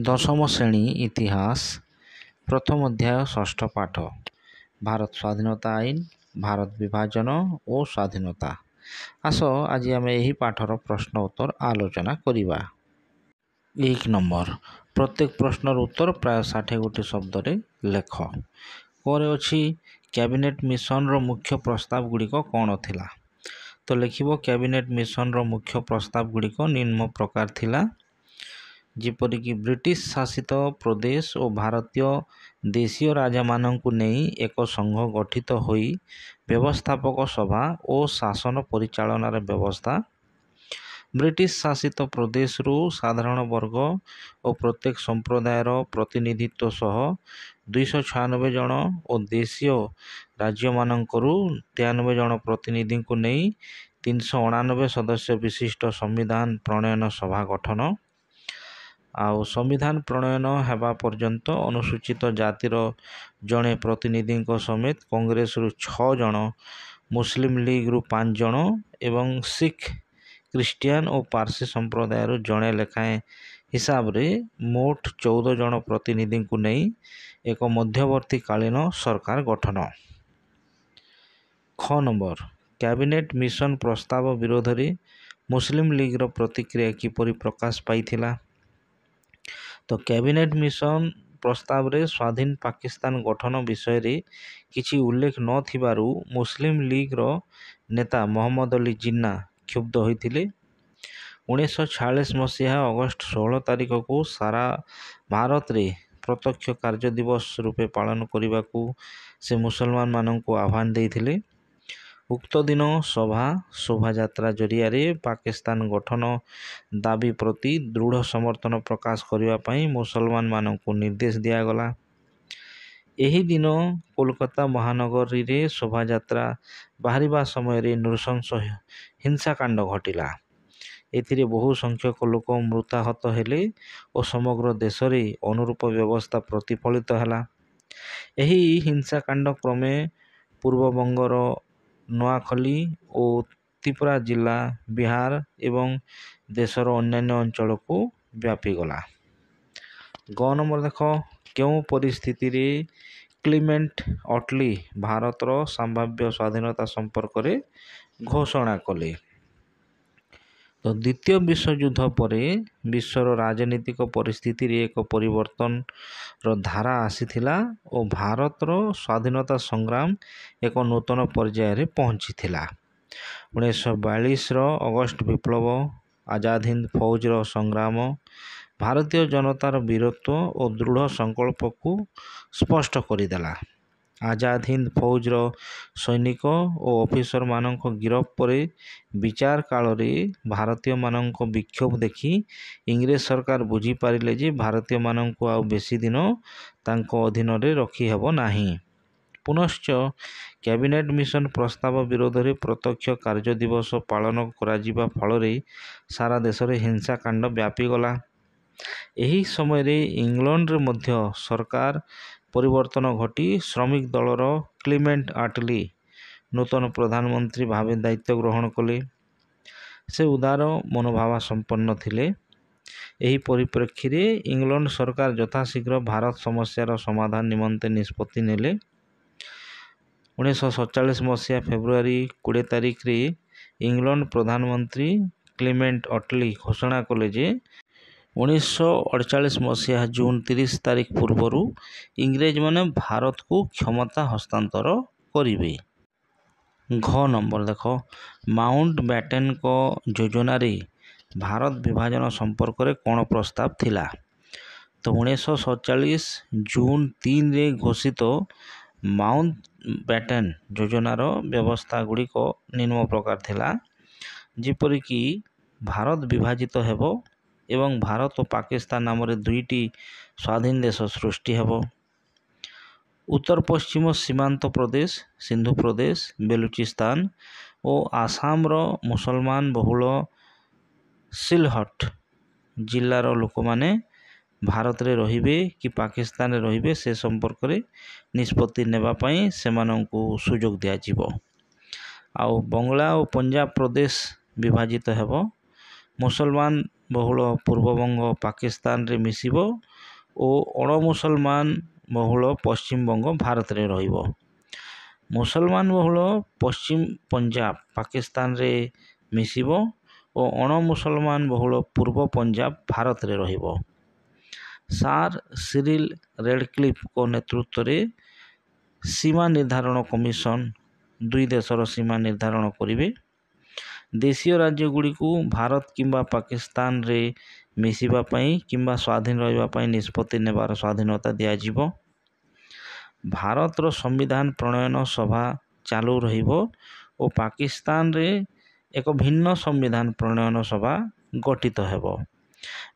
ଦଶମ ଶ୍ରେଣୀ ଇତିହାସ ପ୍ରଥମ ଅଧ୍ୟାୟ ଷଷ୍ଠ ପାଠ ଭାରତ ସ୍ୱାଧୀନତା ଆଇନ, ଭାରତ ବିଭାଜନ ଓ ସ୍ୱାଧୀନତା। ଆସ ଆଜି ଆମେ ଏହି ପାଠର ପ୍ରଶ୍ନ ଉତ୍ତର ଆଲୋଚନା କରିବା। 1 ନମ୍ବର, ପ୍ରତ୍ୟେକ ପ୍ରଶ୍ନର ଉତ୍ତର ପ୍ରାୟ 60 ଗୋଟି ଶବ୍ଦରେ ଲେଖ। ପରେ ଅଛି କ୍ୟାବିନେଟ୍ ମିଶନର ମୁଖ୍ୟ ପ୍ରସ୍ତାବ ଗୁଡ଼ିକ କ'ଣ ଥିଲା? ତ ଲେଖିବ କ୍ୟାବିନେଟ୍ ମିଶନର ମୁଖ୍ୟ ପ୍ରସ୍ତାବ ଗୁଡ଼ିକ ନିମ୍ନ ପ୍ରକାର ଥିଲା, ଯେପରିକି ବ୍ରିଟିଶ ଶାସିତ ପ୍ରଦେଶ ଓ ଭାରତୀୟ ଦେଶୀୟ ରାଜାମାନଙ୍କୁ ନେଇ ଏକ ସଂଘ ଗଠିତ ହୋଇ ବ୍ୟବସ୍ଥାପକ ସଭା ଓ ଶାସନ ପରିଚାଳନାର ବ୍ୟବସ୍ଥା, ବ୍ରିଟିଶ ଶାସିତ ପ୍ରଦେଶରୁ ସାଧାରଣ ବର୍ଗ ଓ ପ୍ରତ୍ୟେକ ସମ୍ପ୍ରଦାୟର ପ୍ରତିନିଧିତ୍ୱ ସହ 296 ଜଣ ଓ ଦେଶୀୟ ରାଜ୍ୟମାନଙ୍କରୁ 93 ଜଣ ପ୍ରତିନିଧିଙ୍କୁ ନେଇ 389 ସଦସ୍ୟ ବିଶିଷ୍ଟ ସମ୍ବିଧାନ ପ୍ରଣୟନ ସଭା ଗଠନ, ଆଉ ସମ୍ବିଧାନ ପ୍ରଣୟନ ହେବା ପର୍ଯ୍ୟନ୍ତ ଅନୁସୂଚିତ ଜାତିର ଜଣେ ପ୍ରତିନିଧିଙ୍କ ସମେତ କଂଗ୍ରେସରୁ 6 ଜଣ, ମୁସଲିମ ଲିଗରୁ 5 ଜଣ ଏବଂ ଶିଖ, ଖ୍ରୀଷ୍ଟିଆନ ଓ ପାର୍ସୀ ସମ୍ପ୍ରଦାୟରୁ ଜଣେ ଲେଖାଏଁ ହିସାବରେ ମୋଟ 14 ଜଣ ପ୍ରତିନିଧିଙ୍କୁ ନେଇ ଏକ ମଧ୍ୟବର୍ତ୍ତୀକାଳୀନ ସରକାର ଗଠନ। ଖ ନମ୍ବର, କ୍ୟାବିନେଟ୍ ମିଶନ ପ୍ରସ୍ତାବ ବିରୋଧରେ ମୁସଲିମ ଲିଗର ପ୍ରତିକ୍ରିୟା କିପରି ପ୍ରକାଶ ପାଇଥିଲା? ତ କ୍ୟାବିନେଟ୍ ମିଶନ ପ୍ରସ୍ତାବରେ ସ୍ୱାଧୀନ ପାକିସ୍ତାନ ଗଠନ ବିଷୟରେ କିଛି ଉଲ୍ଲେଖ ନଥିବାରୁ ମୁସଲିମ ଲିଗର ନେତା ମହମ୍ମଦ ଅଲି ଜିନ୍ନା କ୍ଷୁବ୍ଧ ହୋଇଥିଲେ। 1946 ମସିହା ଅଗଷ୍ଟ 16 ତାରିଖକୁ ସାରା ଭାରତରେ ପ୍ରତ୍ୟକ୍ଷ କାର୍ଯ୍ୟ ଦିବସ ରୂପେ ପାଳନ କରିବାକୁ ସେ ମୁସଲମାନମାନଙ୍କୁ ଆହ୍ୱାନ ଦେଇଥିଲେ। ଉକ୍ତ ଦିନ ସଭା ଶୋଭାଯାତ୍ରା ଜରିଆରେ ପାକିସ୍ତାନ ଗଠନ ଦାବି ପ୍ରତି ଦୃଢ଼ ସମର୍ଥନ ପ୍ରକାଶ କରିବା ପାଇଁ ମୁସଲମାନମାନଙ୍କୁ ନିର୍ଦ୍ଦେଶ ଦିଆଗଲା। ଏହି ଦିନ କୋଲକାତା ମହାନଗରୀରେ ଶୋଭାଯାତ୍ରା ବାହାରିବା ସମୟରେ ନୃଶଂସ ହିଂସାକାଣ୍ଡ ଘଟିଲା। ଏଥିରେ ବହୁ ସଂଖ୍ୟକ ଲୋକ ମୃତାହତ ହେଲେ ଓ ସମଗ୍ର ଦେଶରେ ଅନୁରୂପ ବ୍ୟବସ୍ଥା ପ୍ରତିଫଳିତ ହେଲା। ଏହି ହିଂସାକାଣ୍ଡ କ୍ରମେ ପୂର୍ବବଙ୍ଗର ନୂଆଖଲି ଓ ତ୍ରିପୁରା ଜିଲ୍ଲା, ବିହାର ଏବଂ ଦେଶର ଅନ୍ୟାନ୍ୟ ଅଞ୍ଚଳକୁ ବ୍ୟାପିଗଲା। ଗ ନମ୍ବର ଦେଖ, କେଉଁ ପରିସ୍ଥିତିରେ କ୍ଲିମେଣ୍ଟ ଅଟଲି ଭାରତର ସମ୍ଭାବ୍ୟ ସ୍ୱାଧୀନତା ସମ୍ପର୍କରେ ଘୋଷଣା କଲେ? ତ ଦ୍ୱିତୀୟ ବିଶ୍ୱଯୁଦ୍ଧ ପରେ ବିଶ୍ୱର ରାଜନୀତିକ ପରିସ୍ଥିତିରେ ଏକ ପରିବର୍ତ୍ତନର ଧାରା ଆସିଥିଲା ଓ ଭାରତର ସ୍ୱାଧୀନତା ସଂଗ୍ରାମ ଏକ ନୂତନ ପର୍ଯ୍ୟାୟରେ ପହଞ୍ଚିଥିଲା। 1942ର ଅଗଷ୍ଟ ବିପ୍ଳବ, ଆଜାଦ ହିନ୍ଦ ଫୌଜର ସଂଗ୍ରାମ, ଭାରତୀୟ ଜନତାର ବୀରତ୍ୱ ଓ ଦୃଢ଼ ସଂକଳ୍ପକୁ ସ୍ପଷ୍ଟ କରିଦେଲା। ଆଜାଦ ହିନ୍ଦ ଫୌଜର ସୈନିକ ଓ ଅଫିସରମାନଙ୍କ ଗିରଫ ପରେ ବିଚାର କାଳରେ ଭାରତୀୟମାନଙ୍କ ବିକ୍ଷୋଭ ଦେଖି ଇଂରେଜ ସରକାର ବୁଝିପାରିଲେ ଯେ ଭାରତୀୟମାନଙ୍କୁ ଆଉ ବେଶୀ ଦିନ ତାଙ୍କ ଅଧୀନରେ ରଖିହେବ ନାହିଁ। ପୁନଶ୍ଚ କ୍ୟାବିନେଟ୍ ମିଶନ ପ୍ରସ୍ତାବ ବିରୋଧରେ ପ୍ରତ୍ୟକ୍ଷ କାର୍ଯ୍ୟ ଦିବସ ପାଳନ କରାଯିବା ଫଳରେ ସାରା ଦେଶରେ ହିଂସାକାଣ୍ଡ ବ୍ୟାପିଗଲା। ଏହି ସମୟରେ ଇଂଲଣ୍ଡରେ ମଧ୍ୟ ସରକାର ପରିବର୍ତ୍ତନ ଘଟି ଶ୍ରମିକ ଦଳର କ୍ଲିମେଣ୍ଟ ଆଟଲି ନୂତନ ପ୍ରଧାନମନ୍ତ୍ରୀ ଭାବେ ଦାୟିତ୍ୱ ଗ୍ରହଣ କଲେ। ସେ ଉଦାର ମନୋଭାବାସମ୍ପନ୍ନ ଥିଲେ। ଏହି ପରିପ୍ରେକ୍ଷୀରେ ଇଂଲଣ୍ଡ ସରକାର ଯଥାଶୀଘ୍ର ଭାରତ ସମସ୍ୟାର ସମାଧାନ ନିମନ୍ତେ ନିଷ୍ପତ୍ତି ନେଲେ। 1947 ମସିହା ଫେବୃଆରୀ 20 ତାରିଖରେ ଇଂଲଣ୍ଡ ପ୍ରଧାନମନ୍ତ୍ରୀ କ୍ଲିମେଣ୍ଟ ଅଟଲି ଘୋଷଣା କଲେ ଯେ 1948 ମସିହା ଜୁନ 30 ତାରିଖ ପୂର୍ବରୁ ଇଂରେଜମାନେ ଭାରତକୁ କ୍ଷମତା ହସ୍ତାନ୍ତର କରିବେ। ଘ ନମ୍ବର ଦେଖ, ମାଉଣ୍ଟ ବ୍ୟାଟେନଙ୍କ ଯୋଜନାରେ ଭାରତ ବିଭାଜନ ସମ୍ପର୍କରେ କ'ଣ ପ୍ରସ୍ତାବ ଥିଲା? ତ 1947 ଜୁନ 3ରେ ଘୋଷିତ ମାଉଣ୍ଟ ବ୍ୟାଟେନ ଯୋଜନାର ବ୍ୟବସ୍ଥା ଗୁଡ଼ିକ ନିମ୍ନ ପ୍ରକାର ଥିଲା, ଯେପରିକି ଭାରତ ବିଭାଜିତ ହେବ ଏବଂ ଭାରତ ଓ ପାକିସ୍ତାନ ନାମରେ ଦୁଇଟି ସ୍ୱାଧୀନ ଦେଶ ସୃଷ୍ଟି ହେବ। ଉତ୍ତର ପଶ୍ଚିମ ସୀମାନ୍ତ ପ୍ରଦେଶ, ସିନ୍ଧୁ ପ୍ରଦେଶ, ବେଲୁଚିସ୍ତାନ ଓ ଆସାମର ମୁସଲମାନ ବହୁଳ ସିଲହଟ ଜିଲ୍ଲାର ଲୋକମାନେ ଭାରତରେ ରହିବେ କି ପାକିସ୍ତାନରେ ରହିବେ ସେ ସମ୍ପର୍କରେ ନିଷ୍ପତ୍ତି ନେବା ପାଇଁ ସେମାନଙ୍କୁ ସୁଯୋଗ ଦିଆଯିବ। ଆଉ ବଙ୍ଗଳା ଓ ପଞ୍ଜାବ ପ୍ରଦେଶ ବିଭାଜିତ ହେବ। ମୁସଲମାନ ବହୁଳ ପୂର୍ବବଙ୍ଗ ପାକିସ୍ତାନରେ ମିଶିବ ଓ ଅଣମୁସଲମାନ ବହୁଳ ପଶ୍ଚିମବଙ୍ଗ ଭାରତରେ ରହିବ। ମୁସଲମାନ ବହୁଳ ପଶ୍ଚିମ ପଞ୍ଜାବ ପାକିସ୍ତାନରେ ମିଶିବ ଓ ଅଣମୁସଲମାନ ବହୁଳ ପୂର୍ବ ପଞ୍ଜାବ ଭାରତରେ ରହିବ। ସାର୍ ସିରିଲ୍ ରେଡକ୍ଲିଫଙ୍କ ନେତୃତ୍ୱରେ ସୀମା ନିର୍ଦ୍ଧାରଣ କମିଶନ ଦୁଇ ଦେଶର ସୀମା ନିର୍ଦ୍ଧାରଣ କରିବେ। ଦେଶୀୟ ରାଜ୍ୟଗୁଡ଼ିକୁ ଭାରତ କିମ୍ବା ପାକିସ୍ତାନରେ ମିଶିବା ପାଇଁ କିମ୍ବା ସ୍ୱାଧୀନ ରହିବା ପାଇଁ ନିଷ୍ପତ୍ତି ନେବାର ସ୍ୱାଧୀନତା ଦିଆଯିବ। ଭାରତର ସମ୍ବିଧାନ ପ୍ରଣୟନ ସଭା ଚାଲୁ ରହିବ ଓ ପାକିସ୍ତାନରେ ଏକ ଭିନ୍ନ ସମ୍ବିଧାନ ପ୍ରଣୟନ ସଭା ଗଠିତ ହେବ।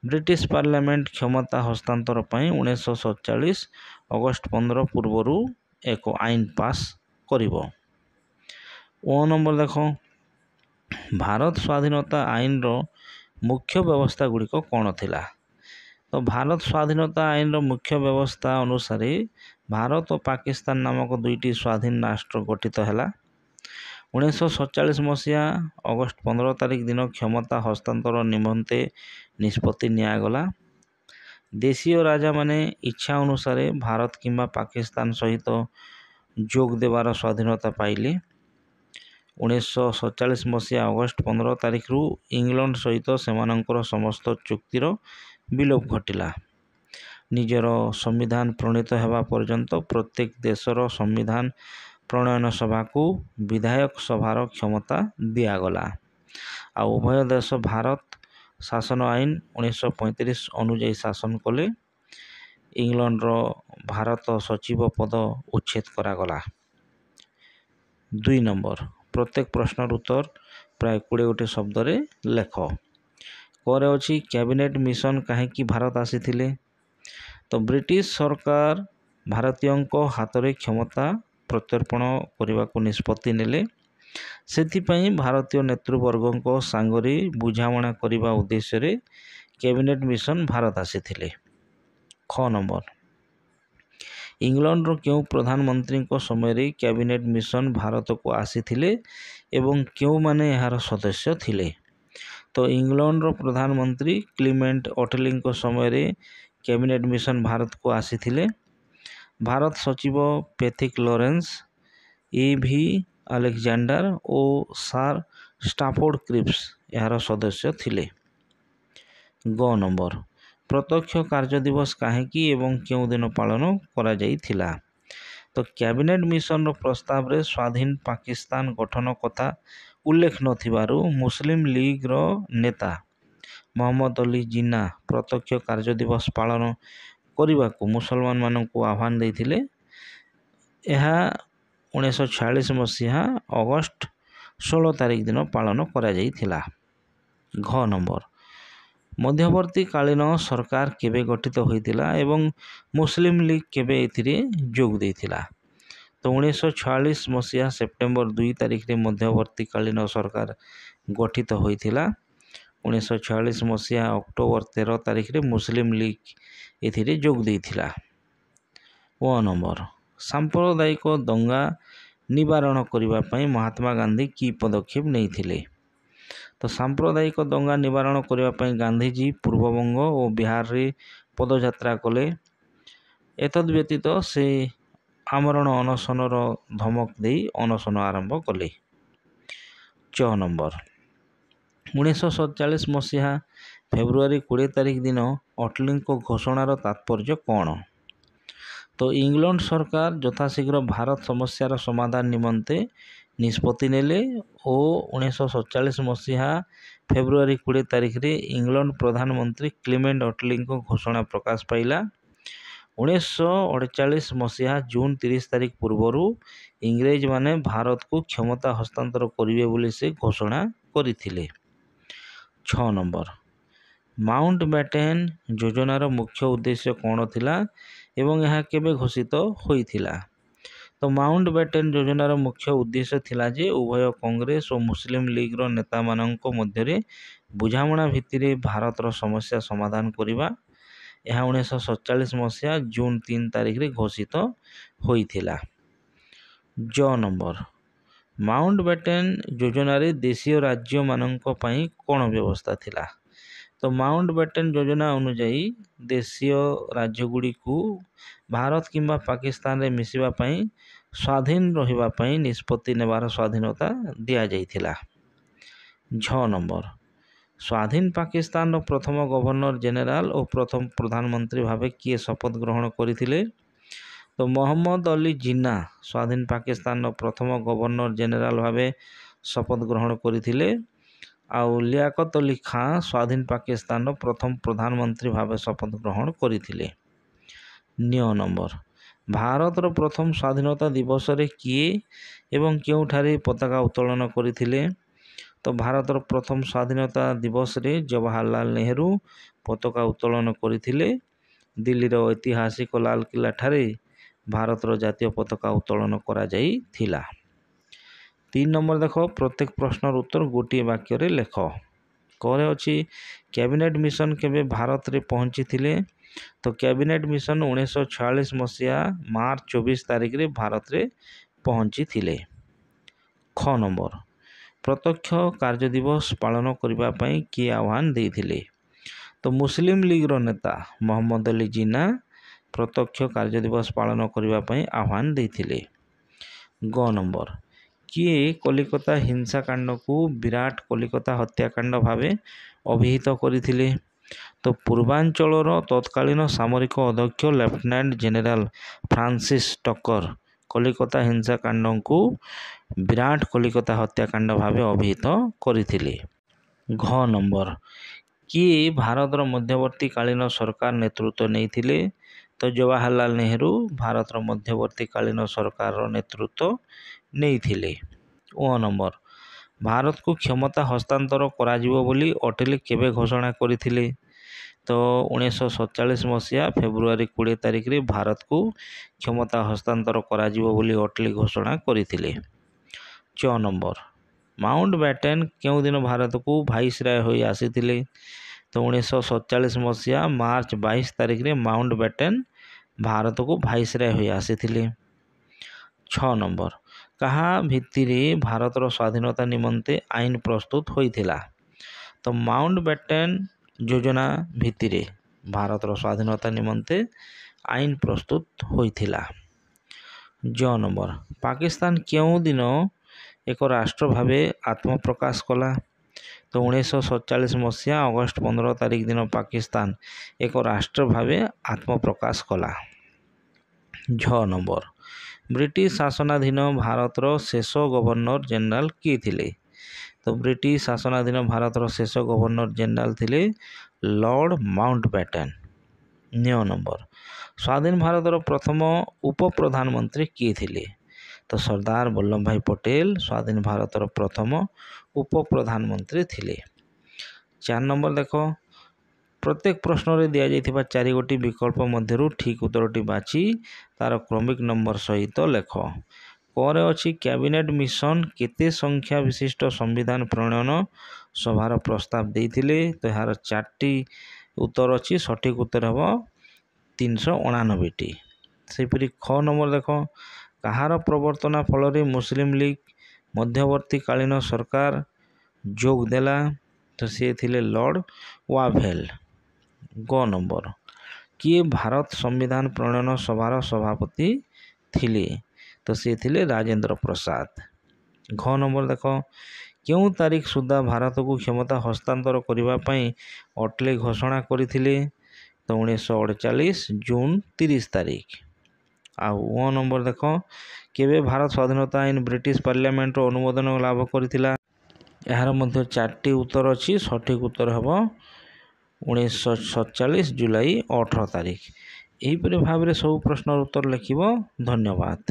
ବ୍ରିଟିଶ ପାର୍ଲାମେଣ୍ଟ କ୍ଷମତା ହସ୍ତାନ୍ତର ପାଇଁ 1947 ଅଗଷ୍ଟ 15 ପୂର୍ବରୁ ଏକ ଆଇନ ପାସ୍ କରିବ। ଓ ନମ୍ବର ଦେଖ, ଭାରତ ସ୍ୱାଧୀନତା ଆଇନର ମୁଖ୍ୟ ବ୍ୟବସ୍ଥା ଗୁଡ଼ିକ କ'ଣ ଥିଲା? ତ ଭାରତ ସ୍ୱାଧୀନତା ଆଇନର ମୁଖ୍ୟ ବ୍ୟବସ୍ଥା ଅନୁସାରେ ଭାରତ ଓ ପାକିସ୍ତାନ ନାମକ ଦୁଇଟି ସ୍ୱାଧୀନ ରାଷ୍ଟ୍ର ଗଠିତ ହେଲା। 1947 ମସିହା ଅଗଷ୍ଟ 15 ତାରିଖ ଦିନ କ୍ଷମତା ହସ୍ତାନ୍ତର ନିମନ୍ତେ ନିଷ୍ପତ୍ତି ନିଆଗଲା। ଦେଶୀୟ ରାଜାମାନେ ଇଚ୍ଛା ଅନୁସାରେ ଭାରତ କିମ୍ବା ପାକିସ୍ତାନ ସହିତ ଯୋଗ ଦେବାର ସ୍ୱାଧୀନତା ପାଇଲେ। 1947 ମସିହା ଅଗଷ୍ଟ 15 ତାରିଖରୁ ଇଂଲଣ୍ଡ ସହିତ ସେମାନଙ୍କର ସମସ୍ତ ଚୁକ୍ତିର ବିଲୋପ ଘଟିଲା। ନିଜର ସମ୍ବିଧାନ ପ୍ରଣୀତ ହେବା ପର୍ଯ୍ୟନ୍ତ ପ୍ରତ୍ୟେକ ଦେଶର ସମ୍ବିଧାନ ପ୍ରଣୟନ ସଭାକୁ ବିଧାୟକ ସଭାର କ୍ଷମତା ଦିଆଗଲା। ଆଉ ଉଭୟ ଦେଶ ଭାରତ ଶାସନ ଆଇନ 1935 ଅନୁଯାୟୀ ଶାସନ କଲେ। ଇଂଲଣ୍ଡର ଭାରତ ସଚିବ ପଦ ଉଚ୍ଛେଦ କରାଗଲା। 2 ନମ୍ବର, ପ୍ରତ୍ୟେକ ପ୍ରଶ୍ନର ଉତ୍ତର ପ୍ରାୟ 20 ଗୋଟି ଶବ୍ଦରେ ଲେଖ। ପରେ ଅଛି କ୍ୟାବିନେଟ୍ ମିଶନ କାହିଁକି ଭାରତ ଆସିଥିଲେ? ତ ବ୍ରିଟିଶ ସରକାର ଭାରତୀୟଙ୍କ ହାତରେ କ୍ଷମତା ପ୍ରତ୍ୟର୍ପଣ କରିବାକୁ ନିଷ୍ପତ୍ତି ନେଲେ। ସେଥିପାଇଁ ଭାରତୀୟ ନେତୃବର୍ଗଙ୍କ ସାଙ୍ଗରେ ବୁଝାମଣା କରିବା ଉଦ୍ଦେଶ୍ୟରେ କ୍ୟାବିନେଟ୍ ମିଶନ ଭାରତ ଆସିଥିଲେ। ଖ ନମ୍ବର, ଇଂଲଣ୍ଡର କେଉଁ ପ୍ରଧାନମନ୍ତ୍ରୀଙ୍କ ସମୟରେ କ୍ୟାବିନେଟ୍ ମିଶନ ଭାରତକୁ ଆସିଥିଲେ ଏବଂ କେଉଁମାନେ ଏହାର ସଦସ୍ୟ ଥିଲେ? ତ ଇଂଲଣ୍ଡର ପ୍ରଧାନମନ୍ତ୍ରୀ କ୍ଲିମେଣ୍ଟ ଅଟଲିଙ୍କ ସମୟରେ କ୍ୟାବିନେଟ୍ ମିଶନ ଭାରତକୁ ଆସିଥିଲେ। ଭାରତ ସଚିବ ପେଥିକ୍ ଲରେନ୍ସ, E.V. ଆଲେକ୍ଜାଣ୍ଡାର ଓ ସାର୍ ଷ୍ଟାଫୋର୍ଡ କ୍ରିପ୍ସ ଏହାର ସଦସ୍ୟ ଥିଲେ। ଗ ନମ୍ବର, ପ୍ରତ୍ୟକ୍ଷ କାର୍ଯ୍ୟ ଦିବସ କାହିଁକି ଏବଂ କେଉଁ ଦିନ ପାଳନ କରାଯାଇଥିଲା? ତ କ୍ୟାବିନେଟ୍ ମିଶନର ପ୍ରସ୍ତାବରେ ସ୍ୱାଧୀନ ପାକିସ୍ତାନ ଗଠନ କଥା ଉଲ୍ଲେଖ ନଥିବାରୁ ମୁସଲିମ ଲିଗ୍ର ନେତା ମହମ୍ମଦ ଅଲି ଜିନ୍ନା ପ୍ରତ୍ୟକ୍ଷ କାର୍ଯ୍ୟ ଦିବସ ପାଳନ କରିବାକୁ ମୁସଲମାନମାନଙ୍କୁ ଆହ୍ୱାନ ଦେଇଥିଲେ। ଏହା 1946 ମସିହା ଅଗଷ୍ଟ 16 ତାରିଖ ଦିନ ପାଳନ କରାଯାଇଥିଲା। ଘ ନମ୍ବର, ମଧ୍ୟବର୍ତ୍ତୀକାଳୀନ ସରକାର କେବେ ଗଠିତ ହୋଇଥିଲା ଏବଂ ମୁସଲିମ ଲିଗ୍ କେବେ ଏଥିରେ ଯୋଗ ଦେଇଥିଲା? ତ 1946 ମସିହା ସେପ୍ଟେମ୍ବର 2 ତାରିଖରେ ମଧ୍ୟବର୍ତ୍ତୀକାଳୀନ ସରକାର ଗଠିତ ହୋଇଥିଲା। 1946 ମସିହା ଅକ୍ଟୋବର 13 ତାରିଖରେ ମୁସଲିମ ଲିଗ୍ ଏଥିରେ ଯୋଗ ଦେଇଥିଲା। ଓ ନମ୍ବର, ସାମ୍ପ୍ରଦାୟିକ ଦଙ୍ଗା ନିବାରଣ କରିବା ପାଇଁ ମହାତ୍ମା ଗାନ୍ଧୀ କି ପଦକ୍ଷେପ ନେଇଥିଲେ? ତ ସାମ୍ପ୍ରଦାୟିକ ଦଙ୍ଗା ନିବାରଣ କରିବା ପାଇଁ ଗାନ୍ଧୀଜୀ ପୂର୍ବବଙ୍ଗ ଓ ବିହାରରେ ପଦଯାତ୍ରା କଲେ। ଏତଦ୍ବ୍ୟତୀତ ସେ ଆମରଣ ଅନଶନର ଧମକ ଦେଇ ଅନଶନ ଆରମ୍ଭ କଲେ। ଚ ନମ୍ବର, 1947 ମସିହା ଫେବୃଆରୀ 20 ତାରିଖ ଦିନ ଅଟଲିଙ୍କ ଘୋଷଣାର ତାତ୍ପର୍ଯ୍ୟ କ'ଣ? ତ ଇଂଲଣ୍ଡ ସରକାର ଯଥାଶୀଘ୍ର ଭାରତ ସମସ୍ୟାର ସମାଧାନ ନିମନ୍ତେ ନିଷ୍ପତ୍ତି ନେଲେ ଓ 1947 ମସିହା ଫେବୃଆରୀ 20 ତାରିଖରେ ଇଂଲଣ୍ଡ ପ୍ରଧାନମନ୍ତ୍ରୀ କ୍ଲିମେଣ୍ଟ ଅଟଲିଙ୍କ ଘୋଷଣା ପ୍ରକାଶ ପାଇଲା। 1948 ମସିହା ଜୁନ 30 ତାରିଖ ପୂର୍ବରୁ ଇଂରେଜମାନେ ଭାରତକୁ କ୍ଷମତା ହସ୍ତାନ୍ତର କରିବେ ବୋଲି ସେ ଘୋଷଣା କରିଥିଲେ। 6 ନମ୍ବର, ମାଉଣ୍ଟ ବ୍ୟାଟେନ୍ ଯୋଜନାର ମୁଖ୍ୟ ଉଦ୍ଦେଶ୍ୟ କ'ଣ ଥିଲା ଏବଂ ଏହା କେବେ ଘୋଷିତ ହୋଇଥିଲା? ତ ମାଉଣ୍ଟ ବ୍ୟାଟେନ୍ ଯୋଜନାର ମୁଖ୍ୟ ଉଦ୍ଦେଶ୍ୟ ଥିଲା ଯେ ଉଭୟ କଂଗ୍ରେସ ଓ ମୁସଲିମ ଲିଗ୍ର ନେତାମାନଙ୍କ ମଧ୍ୟରେ ବୁଝାମଣା ଭିତ୍ତିରେ ଭାରତର ସମସ୍ୟା ସମାଧାନ କରିବା। ଏହା 1947 ମସିହା ଜୁନ 3 ତାରିଖରେ ଘୋଷିତ ହୋଇଥିଲା। ଜ ନମ୍ବର, ମାଉଣ୍ଟ ବ୍ୟାଟେନ୍ ଯୋଜନାରେ ଦେଶୀୟ ରାଜ୍ୟମାନଙ୍କ ପାଇଁ କ'ଣ ବ୍ୟବସ୍ଥା ଥିଲା? ତ ତ ମାଉଣ୍ଟବ୍ୟାଟେନ୍ ଯୋଜନା ଅନୁଯାୟୀ ଦେଶୀୟ ରାଜ୍ୟଗୁଡ଼ିକୁ ଭାରତ କିମ୍ବା ପାକିସ୍ତାନରେ ମିଶିବା ପାଇଁ ସ୍ୱାଧୀନ ରହିବା ପାଇଁ ନିଷ୍ପତ୍ତି ନେବାର ସ୍ୱାଧୀନତା ଦିଆଯାଇଥିଲା। 6 ନମ୍ବର ସ୍ୱାଧୀନ ପାକିସ୍ତାନର ପ୍ରଥମ ଗଭର୍ଣ୍ଣର ଜେନେରାଲ ଓ ପ୍ରଥମ ପ୍ରଧାନମନ୍ତ୍ରୀ ଭାବେ କିଏ ଶପଥ ଗ୍ରହଣ କରିଥିଲେ? ତ ମହମ୍ମଦ ଅଲି ଜିନ୍ନା ସ୍ୱାଧୀନ ପାକିସ୍ତାନର ପ୍ରଥମ ଗଭର୍ଣ୍ଣର ଜେନେରାଲ ଭାବେ ଶପଥ ଗ୍ରହଣ କରିଥିଲେ। ଆଉ ଲିଆକତ ଅଲି ଖାଁ ସ୍ୱାଧୀନ ପାକିସ୍ତାନର ପ୍ରଥମ ପ୍ରଧାନମନ୍ତ୍ରୀ ଭାବେ ଶପଥ ଗ୍ରହଣ କରିଥିଲେ। 9 ନମ୍ବର ଭାରତର ପ୍ରଥମ ସ୍ୱାଧୀନତା ଦିବସରେ କିଏ ଏବଂ କେଉଁଠାରେ ପତାକା ଉତ୍ତୋଳନ କରିଥିଲେ? ତ ଭାରତର ପ୍ରଥମ ସ୍ୱାଧୀନତା ଦିବସରେ ଜବାହରଲାଲ ନେହେରୁ ପତାକା ଉତ୍ତୋଳନ କରିଥିଲେ। ଦିଲ୍ଲୀର ଐତିହାସିକ ଲାଲକିଲ୍ଲା ଠାରେ ଭାରତର ଜାତୀୟ ପତାକା ଉତ୍ତୋଳନ କରାଯାଇଥିଲା। 3 ନମ୍ବର ଦେଖ ପ୍ରତ୍ୟେକ ପ୍ରଶ୍ନର ଉତ୍ତର ଗୋଟିଏ ବାକ୍ୟରେ ଲେଖ। କରେ ଅଛି କ୍ୟାବିନେଟ୍ ମିଶନ କେବେ ଭାରତରେ ପହଞ୍ଚିଥିଲେ? ତ କ୍ୟାବିନେଟ୍ ମିଶନ 1946 ମସିହା ମାର୍ଚ୍ଚ 24 ତାରିଖରେ ଭାରତରେ ପହଞ୍ଚିଥିଲେ। ଖ ନମ୍ବର ପ୍ରତ୍ୟକ୍ଷ କାର୍ଯ୍ୟ ଦିବସ ପାଳନ କରିବା ପାଇଁ କିଏ ଆହ୍ୱାନ ଦେଇଥିଲେ? ତ ମୁସଲିମ ଲିଗର ନେତା ମହମ୍ମଦ ଅଲି ଜିନ୍ନା ପ୍ରତ୍ୟକ୍ଷ କାର୍ଯ୍ୟ ଦିବସ ପାଳନ କରିବା ପାଇଁ ଆହ୍ୱାନ ଦେଇଥିଲେ। ଗ ନମ୍ବର କିଏ କଲିକତା ହିଂସାକାଣ୍ଡକୁ ବିରାଟ କଲିକତା ହତ୍ୟାକାଣ୍ଡ ଭାବେ ଅଭିହିତ କରିଥିଲେ? ତ ପୂର୍ବାଞ୍ଚଳର ତତ୍କାଳୀନ ସାମରିକ ଅଧ୍ୟକ୍ଷ ଲେଫ୍ଟନାଣ୍ଟ ଜେନେରାଲ ଫ୍ରାନ୍ସିସ୍ ଟକର କଲିକତା ହିଂସାକାଣ୍ଡକୁ ବିରାଟ କଲିକତା ହତ୍ୟାକାଣ୍ଡ ଭାବେ ଅଭିହିତ କରିଥିଲେ। ଘ ନମ୍ବର କିଏ ଭାରତର ମଧ୍ୟବର୍ତ୍ତୀକାଳୀନ ସରକାର ନେତୃତ୍ୱ ନେଇଥିଲେ? ତ ଜବାହରଲାଲ ନେହେରୁ ଭାରତର ମଧ୍ୟବର୍ତ୍ତୀକାଳୀନ ସରକାରର ନେତୃତ୍ୱ ନେଇଥିଲେ। ଓ ନମ୍ବର ଭାରତକୁ କ୍ଷମତା ହସ୍ତାନ୍ତର କରାଯିବ ବୋଲି ଅଟଲୀ କେବେ ଘୋଷଣା କରିଥିଲେ? ତ 1947 ମସିହା ଫେବୃଆରୀ 20 ତାରିଖରେ ଭାରତକୁ କ୍ଷମତା ହସ୍ତାନ୍ତର କରାଯିବ ବୋଲି ଅଟଲୀ ଘୋଷଣା କରିଥିଲେ। 6 ନମ୍ବର ମାଉଣ୍ଟବ୍ୟାଟେନ୍ କେଉଁଦିନ ଭାରତକୁ ଭାଇସରାୟ ହୋଇ ଆସିଥିଲେ? ତ 1947 ମସିହା ମାର୍ଚ୍ଚ 22 ତାରିଖରେ ମାଉଣ୍ଟବ୍ୟାଟେନ୍ ଭାରତକୁ ଭାଇସରାୟ ହୋଇ ଆସିଥିଲେ। 6 ନମ୍ବର କାହା ଭିତ୍ତିରେ ଭାରତର ସ୍ୱାଧୀନତା ନିମନ୍ତେ ଆଇନ ପ୍ରସ୍ତୁତ ହୋଇଥିଲା? ତ ମାଉଣ୍ଟବ୍ୟାଟେନ୍ ଯୋଜନା ଭିତ୍ତିରେ ଭାରତର ସ୍ୱାଧୀନତା ନିମନ୍ତେ ଆଇନ ପ୍ରସ୍ତୁତ ହୋଇଥିଲା। ଜ ନମ୍ବର ପାକିସ୍ତାନ କେଉଁ ଦିନ ଏକ ରାଷ୍ଟ୍ର ଭାବେ ଆତ୍ମପ୍ରକାଶ କଲା? ତ 1947 ମସିହା ଅଗଷ୍ଟ 15 ତାରିଖ ଦିନ ପାକିସ୍ତାନ ଏକ ରାଷ୍ଟ୍ର ଭାବେ ଆତ୍ମପ୍ରକାଶ କଲା। ଝ ନମ୍ବର ବ୍ରିଟିଶ ଶାସନାଧୀନ ଭାରତର ଶେଷ ଗଭର୍ଣ୍ଣର ଜେନେରାଲ କିଏ ଥିଲେ? ତ ବ୍ରିଟିଶ ଶାସନାଧୀନ ଭାରତର ଶେଷ ଗଭର୍ଣ୍ଣର ଜେନେରାଲ ଥିଲେ ଲର୍ଡ଼ ମାଉଣ୍ଟବ୍ୟାଟେନ୍। 9 ନମ୍ବର ସ୍ୱାଧୀନ ଭାରତର ପ୍ରଥମ ଉପପ୍ରଧାନମନ୍ତ୍ରୀ କିଏ ଥିଲେ? ତ ସର୍ଦ୍ଦାର ବଲ୍ଲଭ ଭାଇ ପଟେଲ ସ୍ୱାଧୀନ ଭାରତର ପ୍ରଥମ ଉପପ୍ରଧାନମନ୍ତ୍ରୀ ଥିଲେ। 4 ନମ୍ବର ଦେଖ ପ୍ରତ୍ୟେକ ପ୍ରଶ୍ନରେ ଦିଆଯାଇଥିବା 4ଗୋଟି ବିକଳ୍ପ ମଧ୍ୟରୁ ଠିକ୍ ଉତ୍ତରଟି ବାଛି ତାର କ୍ରମିକ ନମ୍ବର ସହିତ ଲେଖ। କରେ ଅଛି କ୍ୟାବିନେଟ୍ ମିଶନ କେତେ ସଂଖ୍ୟା ବିଶିଷ୍ଟ ସମ୍ବିଧାନ ପ୍ରଣୟନ ସଭାର ପ୍ରସ୍ତାବ ଦେଇଥିଲେ? ତ ଏହାର 4ଟି ଉତ୍ତର ଅଛି। ସଠିକ୍ ଉତ୍ତର ହେବ 389ଟି। ସେହିପରି ଖ ନମ୍ବର ଦେଖ କାହାର ପ୍ରବର୍ତ୍ତନା ଫଳରେ ମୁସଲିମ ଲିଗ ମଧ୍ୟବର୍ତ୍ତୀକାଳୀନ ସରକାର ଯୋଗ ଦେଲା? ତ ସିଏ ଥିଲେ ଲର୍ଡ଼ ୱାଭେଲ। ଗ ନମ୍ବର କିଏ ଭାରତ ସମ୍ବିଧାନ ପ୍ରଣୟନ ସଭାର ସଭାପତି ଥିଲେ? ତ ସିଏ ଥିଲେ ରାଜେନ୍ଦ୍ର ପ୍ରସାଦ। ଘ ନମ୍ବର ଦେଖ କେଉଁ ତାରିଖ ସୁଦ୍ଧା ଭାରତକୁ କ୍ଷମତା ହସ୍ତାନ୍ତର କରିବା ପାଇଁ ଅଟଲୀ ଘୋଷଣା କରିଥିଲେ? ତ 1948 ଜୁନ 30 ତାରିଖ। ଆଉ ଓ ନମ୍ବର ଦେଖ କେବେ ଭାରତ ସ୍ୱାଧୀନତା ଆଇନ ବ୍ରିଟିଶ ପାର୍ଲିଆମେଣ୍ଟର ଅନୁମୋଦନ ଲାଭ କରିଥିଲା? ଏହାର ମଧ୍ୟ 4ଟି ଉତ୍ତର ଅଛି। ସଠିକ୍ ଉତ୍ତର ହେବ 1947 ଜୁଲାଇ 18 ତାରିଖ। ଏହିପରି ଭାବରେ ସବୁ ପ୍ରଶ୍ନର ଉତ୍ତର ଲେଖିବ। ଧନ୍ୟବାଦ।